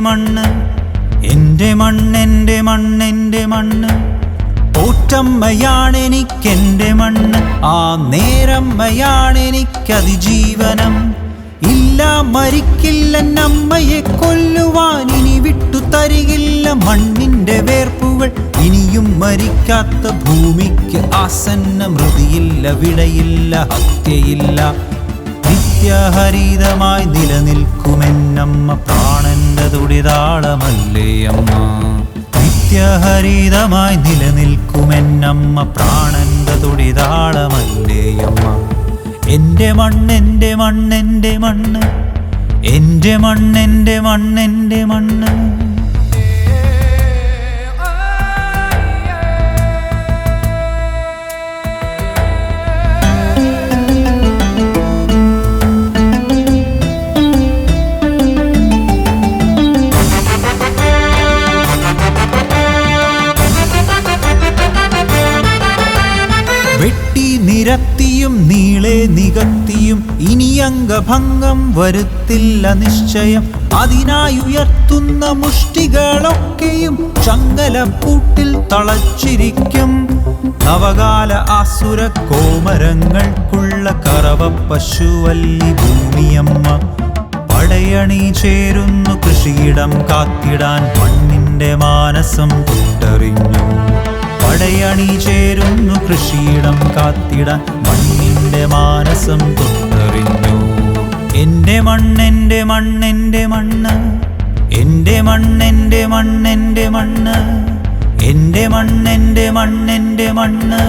മണ്ണ്, എൻ്റെ മണ്ണ്, എൻ്റെ മണ്ണ്, എൻ്റെ മണ്ണ്. പോറ്റമ്മയാണെനിക്കെൻ്റെ മണ്ണ്, ആ നേരമ്മയാണെനിക്കതിജീവനം. ഇല്ല, മരിക്കില്ല നമ്മയെ കൊല്ലുവാൻ, ഇനി വിട്ടു തരികില്ല മണ്ണിൻ്റെ വേർപ്പുകൾ. ഇനിയും മരിക്കാത്ത ഭൂമിക്ക് ആസന്ന മൃതിയില്ല, വിടയില്ല, ഹത്യയില്ല. നിത്യഹരിതമായി നിലനിൽക്കുമെന്നമ്മ, പ്രാണന്റെ തുടിതാളമല്ലേ അമ്മ. നിത്യഹരിതമായി നിലനിൽക്കുമെന്നമ്മ, പ്രാണന്റെ തുടിതാളമല്ലേ അമ്മ. എൻ്റെ മണ്ണ്, എൻ്റെ മണ്ണ്, എൻ്റെ മണ്ണ്, എൻ്റെ മണ്ണ്, എൻ്റെ മണ്ണ്, എൻ്റെ മണ്ണ്. വെട്ടി നിരത്തിയും നീളെ നികത്തിയും ഇനി അംഗഭംഗം വരുത്തില്ല നിശ്ചയം. അതിനായുയർത്തുന്ന മുഷ്ടികളൊക്കെയും ചങ്ങലപ്പൂട്ടിൽ തളച്ചിരിക്കും. നവകാല ആസുര കോമരങ്ങൾക്കുള്ള കറവ പശുവല്ലി ഭൂമിയമ്മ. പടയണി ചേരുന്നു കൃഷിയിടം കാത്തിടാൻ, മണ്ണിൻ്റെ മാനസം തൊട്ടറിഞ്ഞു. പടയണി ചേരുന്നു കൃഷിയിടം കാത്തിടാൻ, മണ്ണിൻ്റെ മാനസം തൊട്ടറിഞ്ഞു. എൻ്റെ മണ്ണ്, എൻ്റെ മണ്ണ്, എൻ്റെ മണ്ണ്, എൻ്റെ മണ്ണ്, എൻ്റെ മണ്ണ്, എൻ്റെ മണ്ണ്, എൻ്റെ മണ്ണ്, എൻ്റെ മണ്ണ്, എൻ്റെ മണ്ണ്.